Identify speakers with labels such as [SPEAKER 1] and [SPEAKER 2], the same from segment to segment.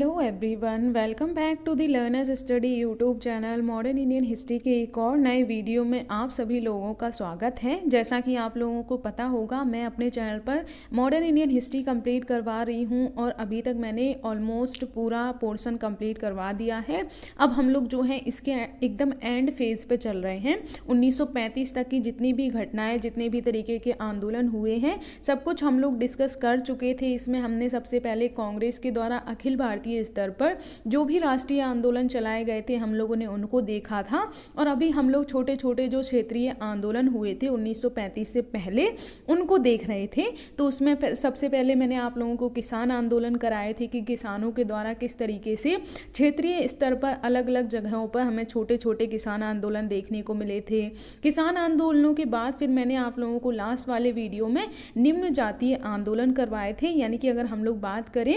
[SPEAKER 1] Hello everyone, welcome back to the learners study YouTube channel. Modern Indian history के एक और नए video में आप सभी लोगों का स्वागत है। जैसा कि आप लोगों को पता होगा, मैं अपने चैनल पर मॉडर्न इंडियन हिस्ट्री कंप्लीट करवा रही हूं और अभी तक मैंने ऑलमोस्ट पूरा पोर्शन कंप्लीट करवा दिया है। अब हम लोग जो है इसके एकदम एंड फेज पे चल रहे हैं। 1935 तक की जितनी भी घटनाएं, जितने भी तरीके के आंदोलन हुए हैं, सब कुछ हम लोग डिस्कस कर चुके थे। इसमें हमने सबसे पहले कांग्रेस के द्वारा अखिल भारतीय स्तर पर जो भी राष्ट्रीय आंदोलन चलाए गए थे, हम लोगों ने उनको देखा था। और अभी हम लोग छोटे छोटे जो क्षेत्रीय आंदोलन हुए थे 1935 से पहले, उनको देख रहे थे। तो उसमें सबसे पहले मैंने आप लोगों को किसान आंदोलन कराए थे कि किसानों के द्वारा किस तरीके से क्षेत्रीय स्तर पर अलग अलग जगहों पर हमें छोटे छोटे किसान आंदोलन देखने को मिले थे। किसान आंदोलनों के बाद फिर मैंने आप लोगों को लास्ट वाले वीडियो में निम्न जातीय आंदोलन करवाए थे। यानी कि अगर हम लोग बात करें,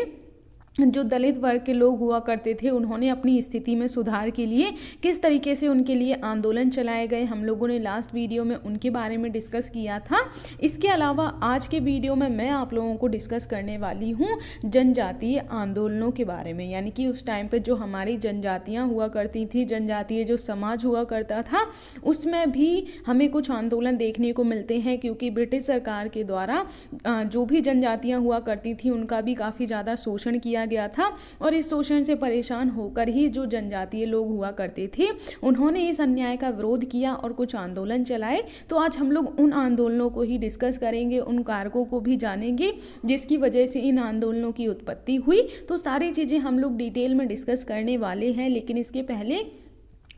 [SPEAKER 1] जो दलित वर्ग के लोग हुआ करते थे, उन्होंने अपनी स्थिति में सुधार के लिए किस तरीके से उनके लिए आंदोलन चलाए गए, हम लोगों ने लास्ट वीडियो में उनके बारे में डिस्कस किया था। इसके अलावा आज के वीडियो में मैं आप लोगों को डिस्कस करने वाली हूँ जनजातीय आंदोलनों के बारे में। यानी कि उस टाइम पे जो हमारी जनजातियाँ हुआ करती थी, जनजातीय जो समाज हुआ करता था, उसमें भी हमें कुछ आंदोलन देखने को मिलते हैं। क्योंकि ब्रिटिश सरकार के द्वारा जो भी जनजातियाँ हुआ करती थी, उनका भी काफ़ी ज़्यादा शोषण किया गया था। और इस शोषण से परेशान होकर ही जो जनजातीय लोग हुआ करते थे, उन्होंने इस अन्याय का विरोध किया और कुछ आंदोलन चलाए। तो आज हम लोग उन आंदोलनों को ही डिस्कस करेंगे, उन कारकों को भी जानेंगे जिसकी वजह से इन आंदोलनों की उत्पत्ति हुई। तो सारी चीज़ें हम लोग डिटेल में डिस्कस करने वाले हैं। लेकिन इसके पहले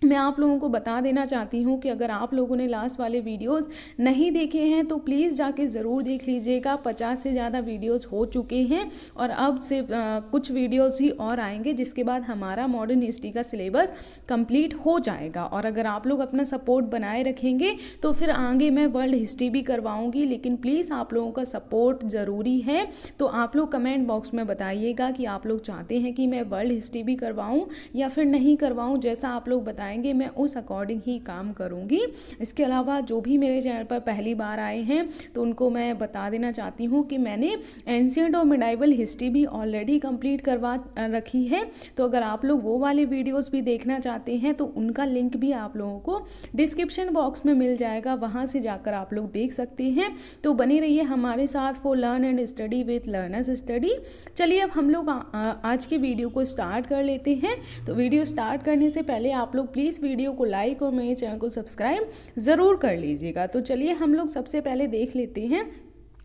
[SPEAKER 1] मैं आप लोगों को बता देना चाहती हूँ कि अगर आप लोगों ने लास्ट वाले वीडियोस नहीं देखे हैं तो प्लीज़ जाके ज़रूर देख लीजिएगा। 50 से ज़्यादा वीडियोस हो चुके हैं और अब से कुछ वीडियोस ही और आएंगे, जिसके बाद हमारा मॉडर्न हिस्ट्री का सिलेबस कंप्लीट हो जाएगा। और अगर आप लोग अपना सपोर्ट बनाए रखेंगे तो फिर आगे मैं वर्ल्ड हिस्ट्री भी करवाऊँगी। लेकिन प्लीज़ आप लोगों का सपोर्ट ज़रूरी है। तो आप लोग कमेंट बॉक्स में बताइएगा कि आप लोग चाहते हैं कि मैं वर्ल्ड हिस्ट्री भी करवाऊँ या फिर नहीं करवाऊँ। जैसा आप लोग बताएंगे मैं उस अकॉर्डिंग ही काम करूंगी। इसके अलावा जो भी मेरे चैनल पर पहली बार आए हैं तो उनको मैं बता देना चाहती हूँ कि मैंने एंशिएंट और मिडाइवल हिस्ट्री भी ऑलरेडी कंप्लीट करवा रखी है। तो अगर आप लोग वो वाले वीडियोस भी देखना चाहते हैं तो उनका लिंक भी आप लोगों को डिस्क्रिप्शन बॉक्स में मिल जाएगा, वहाँ से जाकर आप लोग देख सकते हैं। तो बने रहिए हमारे साथ for learn and study with learners study. चलिए अब हम लोग आज के वीडियो को स्टार्ट कर लेते हैं। तो वीडियो स्टार्ट करने से पहले आप लोग प्लीज़ वीडियो को लाइक और मेरे चैनल को सब्सक्राइब ज़रूर कर लीजिएगा। तो चलिए हम लोग सबसे पहले देख लेते हैं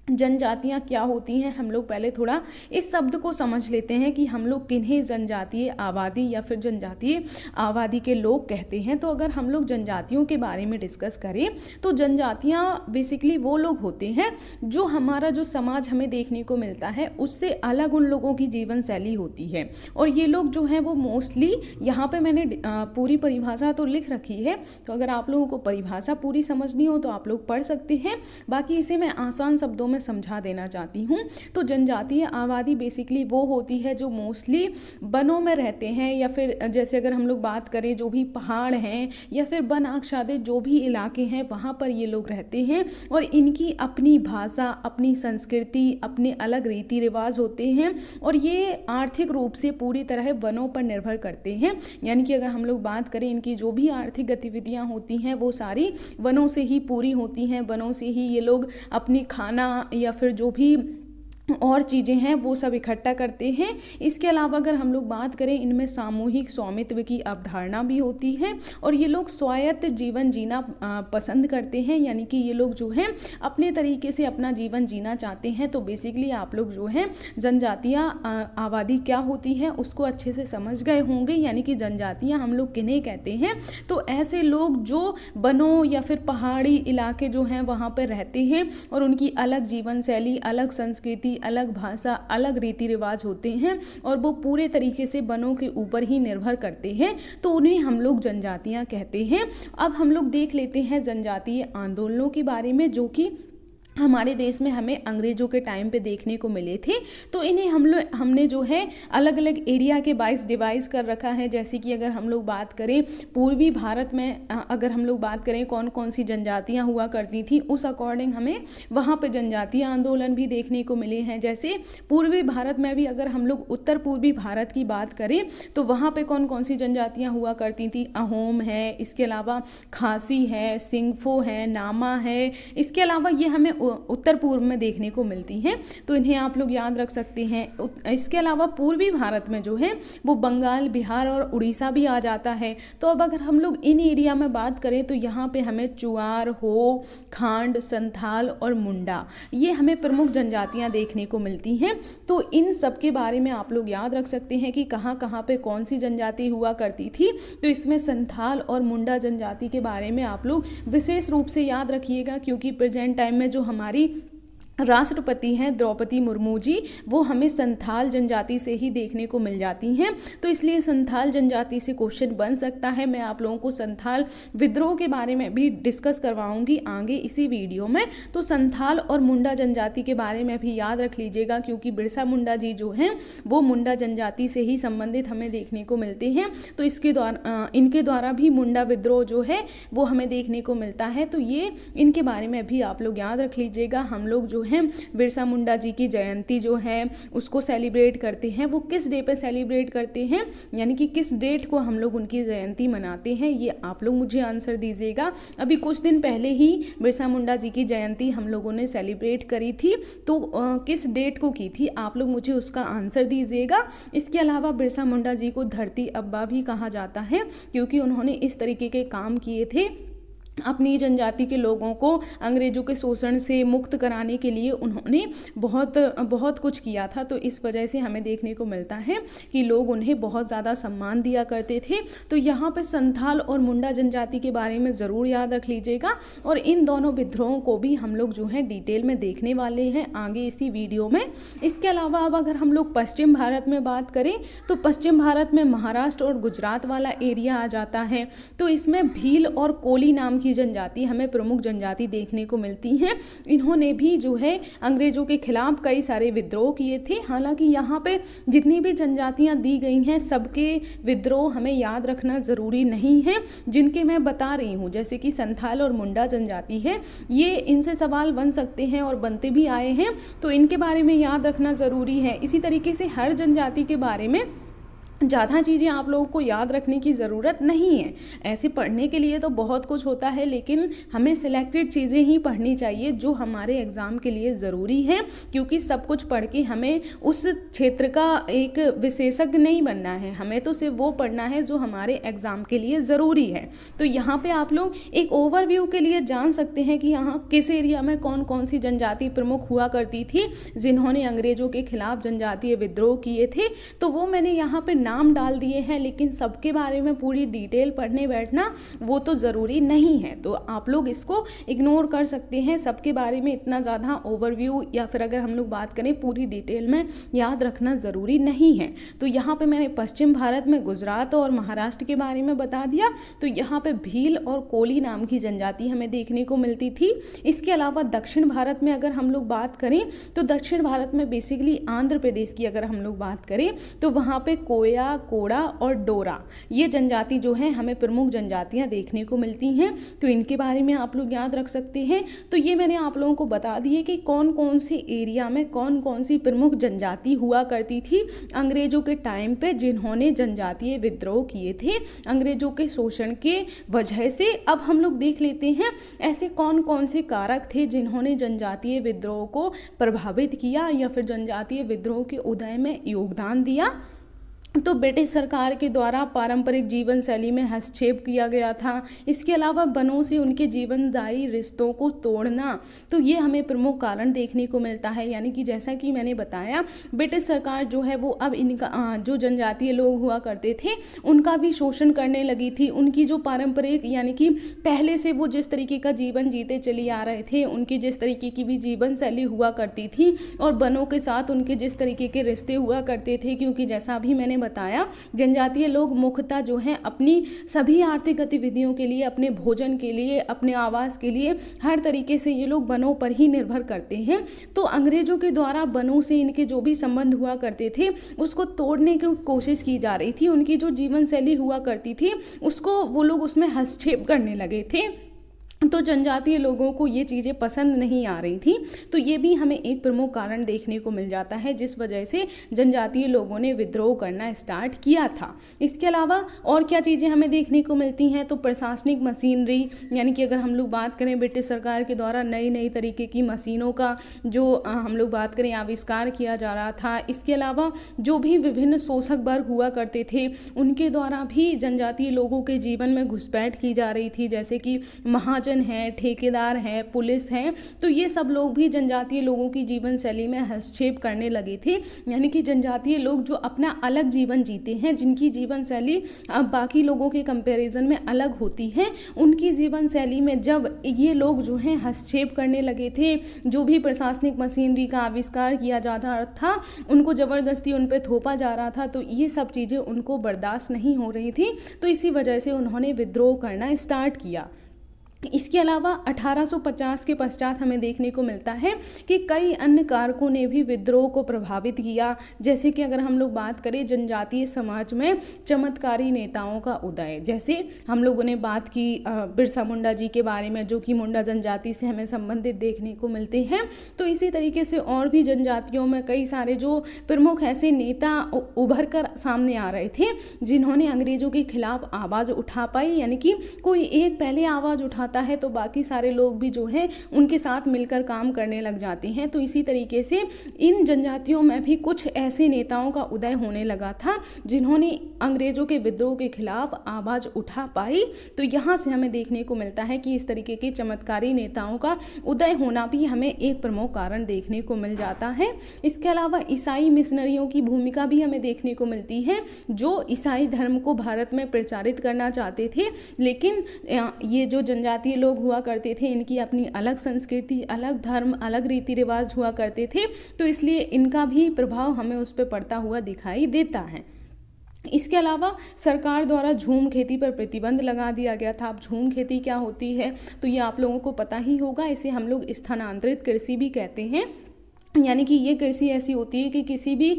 [SPEAKER 1] जनजातियाँ क्या होती हैं। हम लोग पहले थोड़ा इस शब्द को समझ लेते हैं कि हम लोग किन्हें जनजातीय आबादी या फिर जनजातीय आबादी के लोग कहते हैं। तो अगर हम लोग जनजातियों के बारे में डिस्कस करें तो जनजातियाँ बेसिकली वो लोग होते हैं जो हमारा जो समाज हमें देखने को मिलता है उससे अलग उन लोगों की जीवन शैली होती है। और ये लोग जो हैं वो मोस्टली, यहाँ पे मैंने पूरी परिभाषा तो लिख रखी है, तो अगर आप लोगों को परिभाषा पूरी समझनी हो तो आप लोग पढ़ सकते हैं। बाकी इसे मैं आसान शब्दों में समझा देना चाहती हूँ। तो जनजातीय आबादी बेसिकली वो होती है जो मोस्टली वनों में रहते हैं, या फिर जैसे अगर हम लोग बात करें जो भी पहाड़ हैं या फिर वन आच्छादित जो भी इलाके हैं, वहाँ पर ये लोग रहते हैं। और इनकी अपनी भाषा, अपनी संस्कृति, अपने अलग रीति रिवाज होते हैं और ये आर्थिक रूप से पूरी तरह वनों पर निर्भर करते हैं। यानी कि अगर हम लोग बात करें, इनकी जो भी आर्थिक गतिविधियाँ होती हैं वो सारी वनों से ही पूरी होती हैं। वनों से ही ये लोग अपनी खाना या फिर जो भी और चीज़ें हैं वो सब इकट्ठा करते हैं। इसके अलावा अगर हम लोग बात करें, इनमें सामूहिक स्वामित्व की अवधारणा भी होती है और ये लोग स्वायत्त जीवन जीना पसंद करते हैं। यानी कि ये लोग जो हैं अपने तरीके से अपना जीवन जीना चाहते हैं। तो बेसिकली आप लोग जो हैं जनजातीय आबादी क्या होती है उसको अच्छे से समझ गए होंगे। यानी कि जनजातियाँ हम लोग किन्हें कहते हैं, तो ऐसे लोग जो वनों या फिर पहाड़ी इलाके जो हैं वहाँ पर रहते हैं और उनकी अलग जीवन शैली, अलग संस्कृति, अलग भाषा, अलग रीति रिवाज होते हैं और वो पूरे तरीके से वनों के ऊपर ही निर्भर करते हैं। तो उन्हें हम लोग जनजातियाँ कहते हैं। अब हम लोग देख लेते हैं जनजातीय आंदोलनों के बारे में, जो कि हमारे देश में हमें अंग्रेज़ों के टाइम पे देखने को मिले थे। तो इन्हें हमने जो है अलग अलग एरिया के वाइज डिवाइस कर रखा है। जैसे कि अगर हम लोग बात करें पूर्वी भारत में, अगर हम लोग बात करें कौन कौन सी जनजातियां हुआ करती थी, उस अकॉर्डिंग हमें वहाँ पे जनजातीय आंदोलन भी देखने को मिले हैं। जैसे पूर्वी भारत में भी अगर हम लोग उत्तर पूर्वी भारत की बात करें तो वहाँ पे कौन कौन सी जनजातियाँ हुआ करती थी, अहोम है, इसके अलावा खासी है, सिंगफो है, नामा है, इसके अलावा ये हमें उत्तर पूर्व में देखने को मिलती हैं। तो इन्हें आप लोग याद रख सकते हैं। इसके अलावा पूर्वी भारत में जो है वो बंगाल, बिहार और उड़ीसा भी आ जाता है। तो अब अगर हम लोग इन एरिया में बात करें तो यहाँ पे हमें चुआर, हो, खांड, संथाल और मुंडा, ये हमें प्रमुख जनजातियाँ देखने को मिलती हैं। तो इन सब के बारे में आप लोग याद रख सकते हैं कि कहाँ कहाँ पे कौन सी जनजाति हुआ करती थी। तो इसमें संथाल और मुंडा जनजाति के बारे में आप लोग विशेष रूप से याद रखिएगा, क्योंकि प्रेजेंट टाइम में जो हमारी राष्ट्रपति हैं द्रौपदी मुर्मू जी, वो हमें संथाल जनजाति से ही देखने को मिल जाती हैं। तो इसलिए संथाल जनजाति से क्वेश्चन बन सकता है। मैं आप लोगों को संथाल विद्रोह के बारे में भी डिस्कस करवाऊंगी आगे इसी वीडियो में। तो संथाल और मुंडा जनजाति के बारे में भी याद रख लीजिएगा, क्योंकि बिरसा मुंडा जी जो हैं वो मुंडा जनजाति से ही संबंधित हमें देखने को मिलते हैं। तो इनके द्वारा भी मुंडा विद्रोह जो है वो हमें देखने को मिलता है। तो ये इनके बारे में भी आप लोग याद रख लीजिएगा। हम लोग जो हैं बिरसा मुंडा जी की जयंती जो है उसको सेलिब्रेट करते हैं। वो किस डे पे सेलिब्रेट करते हैं, यानी कि किस डेट को हम लोग उनकी जयंती मनाते हैं, ये आप लोग मुझे आंसर दीजिएगा। अभी कुछ दिन पहले ही बिरसा मुंडा जी की जयंती हम लोगों ने सेलिब्रेट करी थी, तो किस डेट को की थी, आप लोग मुझे उसका आंसर दीजिएगा। इसके अलावा बिरसा मुंडा जी को धरती अब्बा भी कहा जाता है, क्योंकि उन्होंने इस तरीके के काम किए थे। अपनी जनजाति के लोगों को अंग्रेज़ों के शोषण से मुक्त कराने के लिए उन्होंने बहुत कुछ किया था। तो इस वजह से हमें देखने को मिलता है कि लोग उन्हें बहुत ज़्यादा सम्मान दिया करते थे। तो यहाँ पे संथाल और मुंडा जनजाति के बारे में ज़रूर याद रख लीजिएगा। और इन दोनों विद्रोहों को भी हम लोग जो है डिटेल में देखने वाले हैं आगे इसी वीडियो में। इसके अलावा अब अगर हम लोग पश्चिम भारत में बात करें तो पश्चिम भारत में महाराष्ट्र और गुजरात वाला एरिया आ जाता है। तो इसमें भील और कोली नाम की जनजाति हमें प्रमुख जनजाति देखने को मिलती हैं। इन्होंने भी जो है अंग्रेजों के खिलाफ कई सारे विद्रोह किए थे। हालांकि यहाँ पे जितनी भी जनजातियाँ दी गई हैं सबके विद्रोह हमें याद रखना ज़रूरी नहीं है, जिनके मैं बता रही हूँ जैसे कि संथाल और मुंडा जनजाति है, ये इनसे सवाल बन सकते हैं और बनते भी आए हैं। तो इनके बारे में याद रखना ज़रूरी है। इसी तरीके से हर जनजाति के बारे में ज़्यादा चीज़ें आप लोगों को याद रखने की ज़रूरत नहीं है। ऐसे पढ़ने के लिए तो बहुत कुछ होता है, लेकिन हमें सिलेक्टेड चीज़ें ही पढ़नी चाहिए जो हमारे एग्ज़ाम के लिए ज़रूरी है, क्योंकि सब कुछ पढ़ के हमें उस क्षेत्र का एक विशेषज्ञ नहीं बनना है। हमें तो सिर्फ वो पढ़ना है जो हमारे एग्ज़ाम के लिए ज़रूरी है। तो यहाँ पर आप लोग एक ओवरव्यू के लिए जान सकते हैं कि यहाँ किस एरिया में कौन कौन सी जनजाति प्रमुख हुआ करती थी जिन्होंने अंग्रेज़ों के खिलाफ जनजातीय विद्रोह किए थे। तो वो मैंने यहाँ पर नाम डाल दिए हैं, लेकिन सबके बारे में पूरी डिटेल पढ़ने बैठना वो तो ज़रूरी नहीं है। तो आप लोग इसको इग्नोर कर सकते हैं। सबके बारे में इतना ज़्यादा ओवरव्यू या फिर अगर हम लोग बात करें पूरी डिटेल में याद रखना ज़रूरी नहीं है। तो यहाँ पे मैंने पश्चिम भारत में गुजरात और महाराष्ट्र के बारे में बता दिया। तो यहाँ पे भील और कोली नाम की जनजाति हमें देखने को मिलती थी। इसके अलावा दक्षिण भारत में अगर हम लोग बात करें तो दक्षिण भारत में बेसिकली आंध्र प्रदेश की अगर हम लोग बात करें तो वहाँ पे कोया, कोड़ा और डोरा, ये जनजाति जो है हमें प्रमुख जनजातियां देखने को मिलती हैं। तो इनके बारे में आप लोग याद रख सकते हैं। तो ये मैंने आप लोगों को बता दिए कि कौन कौन से एरिया में कौन कौन सी प्रमुख जनजाति हुआ करती थी अंग्रेजों के टाइम पे, जिन्होंने जनजातीय विद्रोह किए थे अंग्रेजों के शोषण के वजह से। अब हम लोग देख लेते हैं ऐसे कौन कौन से कारक थे जिन्होंने जनजातीय विद्रोह को प्रभावित किया या फिर जनजातीय विद्रोह के उदय में योगदान दिया। तो ब्रिटिश सरकार के द्वारा पारंपरिक जीवन शैली में हस्तक्षेप किया गया था। इसके अलावा वनों से उनके जीवनदायी रिश्तों को तोड़ना, तो ये हमें प्रमुख कारण देखने को मिलता है। यानी कि जैसा कि मैंने बताया ब्रिटिश सरकार जो है वो अब इनका जो जनजातीय लोग हुआ करते थे उनका भी शोषण करने लगी थी। उनकी जो पारंपरिक यानी कि पहले से वो जिस तरीके का जीवन जीते चली आ रहे थे, उनकी जिस तरीके की भी जीवन शैली हुआ करती थी और वनों के साथ उनके जिस तरीके के रिश्ते हुआ करते थे, क्योंकि जैसा अभी मैंने बताया, जनजातीय लोग मुख्यतः जो है अपनी सभी आर्थिक गतिविधियों के लिए, अपने भोजन के लिए, अपने आवास के लिए हर तरीके से ये लोग वनों पर ही निर्भर करते हैं। तो अंग्रेजों के द्वारा वनों से इनके जो भी संबंध हुआ करते थे उसको तोड़ने की कोशिश की जा रही थी। उनकी जो जीवन शैली हुआ करती थी उसको वो लोग उसमें हस्तक्षेप करने लगे थे। तो जनजातीय लोगों को ये चीज़ें पसंद नहीं आ रही थी। तो ये भी हमें एक प्रमुख कारण देखने को मिल जाता है जिस वजह से जनजातीय लोगों ने विद्रोह करना स्टार्ट किया था। इसके अलावा और क्या चीज़ें हमें देखने को मिलती हैं, तो प्रशासनिक मशीनरी, यानी कि अगर हम लोग बात करें ब्रिटिश सरकार के द्वारा नई नई तरीके की मशीनों का जो हम लोग बात करें आविष्कार किया जा रहा था। इसके अलावा जो भी विभिन्न शोषक वर्ग हुआ करते थे उनके द्वारा भी जनजातीय लोगों के जीवन में घुसपैठ की जा रही थी, जैसे कि महाजन हैं, ठेकेदार हैं, पुलिस हैं। तो ये सब लोग भी जनजातीय लोगों की जीवन शैली में हस्तक्षेप करने लगे थे। यानी कि जनजातीय लोग जो अपना अलग जीवन जीते हैं, जिनकी जीवन शैली बाकी लोगों के कंपैरिजन में अलग होती है, उनकी जीवन शैली में जब ये लोग जो हैं हस्तक्षेप करने लगे थे, जो भी प्रशासनिक मशीनरी का आविष्कार किया जा रहा था उनको ज़बरदस्ती उन पर थोपा जा रहा था, तो ये सब चीज़ें उनको बर्दाश्त नहीं हो रही थी। तो इसी वजह से उन्होंने विद्रोह करना स्टार्ट किया। इसके अलावा 1850 के पश्चात हमें देखने को मिलता है कि कई अन्य कारकों ने भी विद्रोह को प्रभावित किया। जैसे कि अगर हम लोग बात करें जनजातीय समाज में चमत्कारी नेताओं का उदय, जैसे हम लोगों ने बात की बिरसा मुंडा जी के बारे में, जो कि मुंडा जनजाति से हमें संबंधित देखने को मिलते हैं। तो इसी तरीके से और भी जनजातियों में कई सारे जो प्रमुख ऐसे नेता उभर कर सामने आ रहे थे जिन्होंने अंग्रेजों के खिलाफ आवाज़ उठा पाई। यानी कि कोई एक पहले आवाज़ उठा है तो बाकी सारे लोग भी जो है उनके साथ मिलकर काम करने लग जाते हैं। तो इसी तरीके से इन जनजातियों में भी कुछ ऐसे नेताओं का उदय होने लगा था जिन्होंने अंग्रेजों के विद्रोह के खिलाफ आवाज़ उठा पाई। तो यहाँ से हमें देखने को मिलता है कि इस तरीके के चमत्कारी नेताओं का उदय होना भी हमें एक प्रमुख कारण देखने को मिल जाता है। इसके अलावा ईसाई मिशनरियों की भूमिका भी हमें देखने को मिलती है, जो ईसाई धर्म को भारत में प्रचारित करना चाहते थे। लेकिन ये जो जनजातीय लोग हुआ करते थे इनकी अपनी अलग संस्कृति, अलग धर्म, अलग रीति रिवाज हुआ करते थे, तो इसलिए इनका भी प्रभाव हमें उस पर पड़ता हुआ दिखाई देता है। इसके अलावा सरकार द्वारा झूम खेती पर प्रतिबंध लगा दिया गया था। अब झूम खेती क्या होती है तो ये आप लोगों को पता ही होगा, इसे हम लोग स्थानांतरित कृषि भी कहते हैं। यानी कि ये कृषि ऐसी होती है कि किसी भी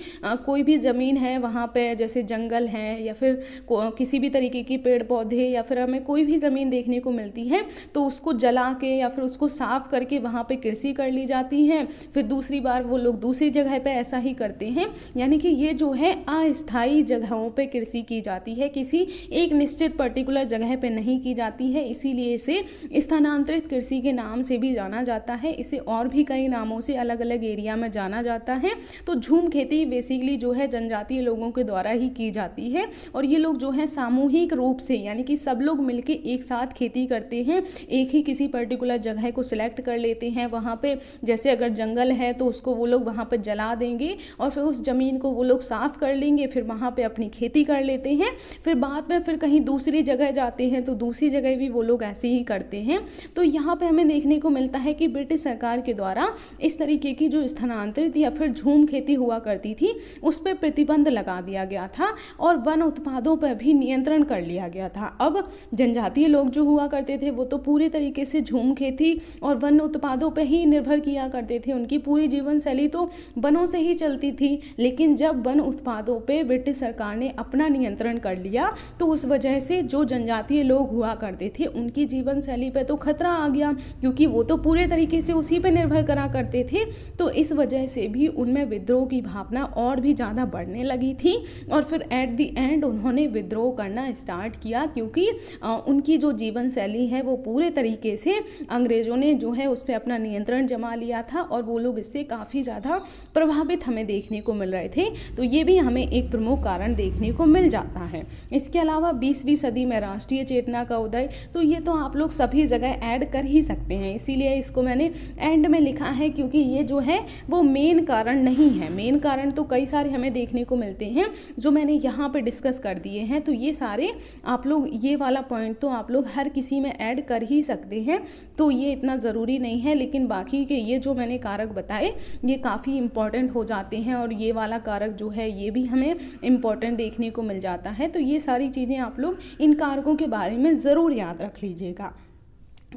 [SPEAKER 1] कोई भी ज़मीन है वहाँ पे, जैसे जंगल है या फिर किसी भी तरीके की पेड़ पौधे या फिर हमें कोई भी ज़मीन देखने को मिलती है तो उसको जला के या फिर उसको साफ़ करके वहाँ पे कृषि कर ली जाती है। फिर दूसरी बार वो लोग दूसरी जगह पे ऐसा ही करते हैं। यानी कि ये जो है अस्थायी जगहों पे कृषि की जाती है, किसी एक निश्चित पर्टिकुलर जगह पे नहीं की जाती है। इसीलिए इसे स्थानांतरित कृषि के नाम से भी जाना जाता है। इसे और भी कई नामों से अलग अलग एरिया में जाना जाता है। तो झूम खेती बेसिकली जो है जनजातीय लोगों के द्वारा ही की जाती है और ये लोग जो है सामूहिक रूप से, यानी कि सब लोग मिलके एक साथ खेती करते हैं। एक ही किसी पर्टिकुलर जगह को सिलेक्ट कर लेते हैं, वहाँ पे जैसे अगर जंगल है तो उसको वो लोग वहाँ पे जला देंगे और फिर उस ज़मीन को वो लोग साफ़ कर लेंगे, फिर वहाँ पे अपनी खेती कर लेते हैं। फिर बाद में फिर कहीं दूसरी जगह जाते हैं तो दूसरी जगह भी वो लोग ऐसे ही करते हैं। तो यहाँ पे हमें देखने को मिलता है कि ब्रिटिश सरकार के द्वारा इस तरीके की जो स्थानांतरित या फिर झूम खेती हुआ करती थी उस पर प्रतिबंध लगा दिया गया था और वन उत्पादों पर भी नियंत्रण कर लिया गया था। अब जनजातीय लोग जो हुआ करते थे वो तो पूरी तरीके से झूम खेती और वन उत्पादों पर ही निर्भर किया करते थे। उनकी पूरी जीवन शैली तो वनों से ही चलती थी। लेकिन जब वन उत्पादों पर ब्रिटिश सरकार ने अपना नियंत्रण कर लिया तो उस वजह से जो जनजातीय लोग हुआ करते थे उनकी जीवन शैली पर तो खतरा आ गया, क्योंकि वो तो पूरे तरीके से उसी पर निर्भर करा करते थे। तो इस वजह से भी उनमें विद्रोह की भावना और भी ज़्यादा बढ़ने लगी थी और फिर एट द एंड उन्होंने विद्रोह करना स्टार्ट किया, क्योंकि उनकी जो जीवन शैली है वो पूरे तरीके से अंग्रेज़ों ने जो है उस पर अपना नियंत्रण जमा लिया था और वो लोग इससे काफ़ी ज़्यादा प्रभावित हमें देखने को मिल रहे थे। तो ये भी हमें एक प्रमुख कारण देखने को मिल जाता है। इसके अलावा 20वीं सदी में राष्ट्रीय चेतना का उदय, तो ये तो आप लोग सभी जगह ऐड कर ही सकते हैं, इसीलिए इसको मैंने एंड में लिखा है, क्योंकि ये जो है वो मेन कारण नहीं है। मेन कारण तो कई सारे हमें देखने को मिलते हैं जो मैंने यहाँ पे डिस्कस कर दिए हैं। तो ये सारे आप लोग, ये वाला पॉइंट तो आप लोग हर किसी में ऐड कर ही सकते हैं, तो ये इतना ज़रूरी नहीं है। लेकिन बाकी के ये जो मैंने कारक बताए ये काफ़ी इंपॉर्टेंट हो जाते हैं, और ये वाला कारक जो है ये भी हमें इम्पॉर्टेंट देखने को मिल जाता है। तो ये सारी चीज़ें आप लोग इन कारकों के बारे में ज़रूर याद रख लीजिएगा।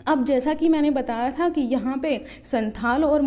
[SPEAKER 1] अब जैसा कि मैंने बताया था कि यहाँ पे संथाल और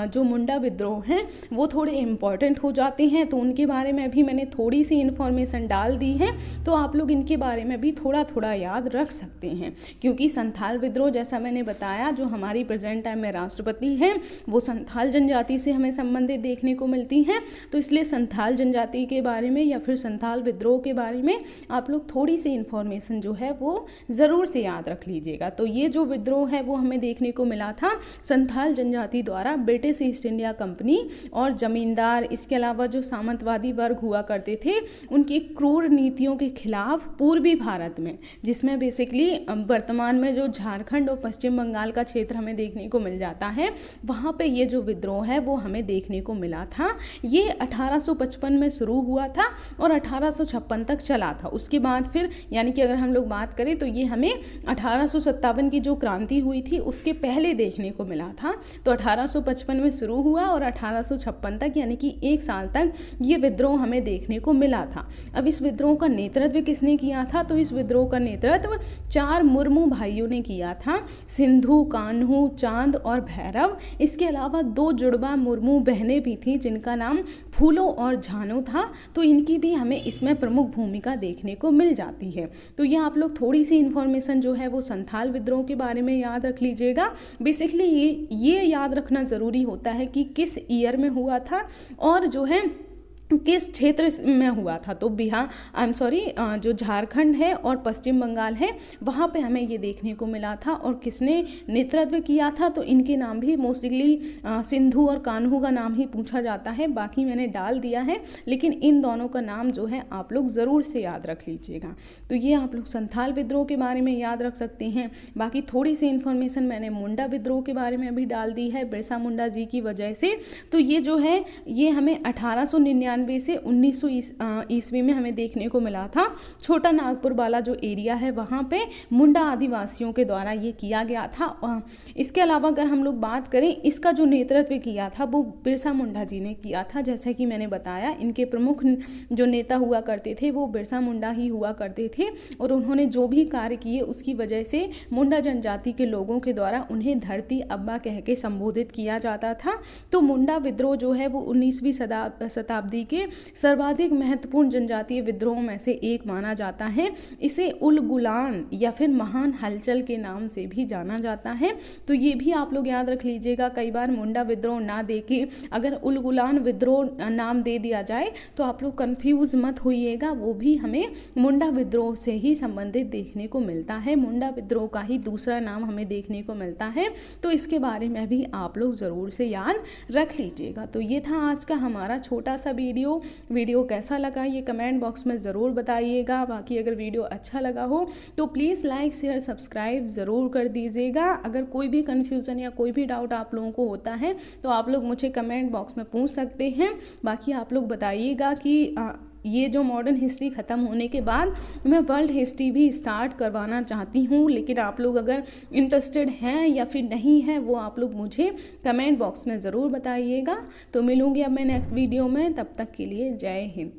[SPEAKER 1] जो मुंडा विद्रोह हैं वो थोड़े इम्पॉर्टेंट हो जाते हैं, तो उनके बारे में भी मैंने थोड़ी सी इन्फॉर्मेशन डाल दी है। तो आप लोग इनके बारे में भी थोड़ा थोड़ा याद रख सकते हैं, क्योंकि संथाल विद्रोह जैसा मैंने बताया जो हमारी प्रेजेंट टाइम में राष्ट्रपति हैं वो संथाल जनजाति से हमें संबंधित देखने को मिलती हैं। तो इसलिए संथाल जनजाति के बारे में या फिर संथाल विद्रोह के बारे में आप लोग थोड़ी सी इन्फॉर्मेशन जो है वो ज़रूर से याद रख लीजिएगा। तो ये जो विद्रोह है वो हमें देखने को मिला था संथाल जनजाति द्वारा ब्रिटिश ईस्ट इंडिया कंपनी और जमींदार, इसके अलावा जो सामंतवादी वर्ग हुआ करते थे उनकी क्रूर नीतियों के खिलाफ पूर्वी भारत में, जिसमें बेसिकली वर्तमान में जो झारखंड और पश्चिम बंगाल का क्षेत्र हमें देखने को मिल जाता है, वहाँ पे ये जो विद्रोह है वो हमें देखने को मिला था। ये 1855 में शुरू हुआ था और 1856 तक चला था। उसके बाद फिर यानी कि अगर हम लोग बात करें तो ये हमें 1857 की जो क्रांति हुई थी उसके पहले देखने को मिला था। तो 1855 में शुरू हुआ और 1856 तक यानी कि 1 साल तक ये विद्रोह हमें देखने को मिला था। अब इस विद्रोह का नेतृत्व किसने किया था? तो इस विद्रोह का नेतृत्व 4 मुर्मू भाइयों ने किया था, सिंधु, कान्हू, चांद और भैरव। इसके अलावा 2 जुड़वा मुर्मू बहनें भी थी जिनका नाम फूलो और झानो था। तो इनकी भी हमें इसमें प्रमुख भूमिका देखने को मिल जाती है। तो ये आप लोग थोड़ी सी इन्फॉर्मेशन जो है वो संथाल विद्रोह के बारे में याद रख लीजिएगा। बेसिकली ये याद रखना ज़रूरी होता है कि किस ईयर में हुआ था और जो है किस क्षेत्र में हुआ था। तो जो झारखंड है और पश्चिम बंगाल है वहाँ पे हमें ये देखने को मिला था। और किसने नेतृत्व किया था? तो इनके नाम भी मोस्टली सिंधु और कान्हू का नाम ही पूछा जाता है, बाकी मैंने डाल दिया है, लेकिन इन दोनों का नाम जो है आप लोग ज़रूर से याद रख लीजिएगा। तो ये आप लोग संथाल विद्रोह के बारे में याद रख सकते हैं। बाकी थोड़ी सी इन्फॉर्मेशन मैंने मुंडा विद्रोह के बारे में अभी डाल दी है बिरसा मुंडा जी की वजह से। तो ये जो है ये हमें 1899 से 1900 ईस्वी में हमें देखने को मिला था। छोटा नागपुर वाला जो एरिया है वहाँ पे मुंडा आदिवासियों के द्वारा ये किया गया था। इसके अलावा अगर हम लोग बात करें इसका जो नेतृत्व किया था वो बिरसा मुंडा जी ने किया था। जैसा कि मैंने बताया इनके प्रमुख जो नेता हुआ करते थे वो बिरसा मुंडा ही हुआ करते थे, और उन्होंने जो भी कार्य किए उसकी वजह से मुंडा जनजाति के लोगों के द्वारा उन्हें धरती अब्बा कह के संबोधित किया जाता था। तो मुंडा विद्रोह जो है वो 19वीं शताब्दी के सर्वाधिक महत्वपूर्ण जनजातीय विद्रोह में से एक माना जाता है। इसे उलगुलान या फिर महान हलचल के नाम से भी जाना जाता है। तो ये भी आप लोग याद रख लीजिएगा। कई बार मुंडा विद्रोह ना दे के अगर उलगुलान विद्रोह नाम दे दिया जाए तो आप लोग कंफ्यूज मत होइएगा, वो भी हमें मुंडा विद्रोह से ही संबंधित देखने को मिलता है। मुंडा विद्रोह का ही दूसरा नाम हमें देखने को मिलता है। तो इसके बारे में भी आप लोग ज़रूर से याद रख लीजिएगा। तो ये था आज का हमारा छोटा सा वीडियो कैसा लगा ये कमेंट बॉक्स में ज़रूर बताइएगा। बाकी अगर वीडियो अच्छा लगा हो तो प्लीज़ लाइक शेयर सब्सक्राइब ज़रूर कर दीजिएगा। अगर कोई भी कन्फ्यूज़न या कोई भी डाउट आप लोगों को होता है तो आप लोग मुझे कमेंट बॉक्स में पूछ सकते हैं। बाकी आप लोग बताइएगा कि ये जो मॉडर्न हिस्ट्री ख़त्म होने के बाद मैं वर्ल्ड हिस्ट्री भी स्टार्ट करवाना चाहती हूँ, लेकिन आप लोग अगर इंटरेस्टेड हैं या फिर नहीं हैं वो आप लोग मुझे कमेंट बॉक्स में ज़रूर बताइएगा। तो मिलूँगी अब मैं नेक्स्ट वीडियो में, तब तक के लिए जय हिंद।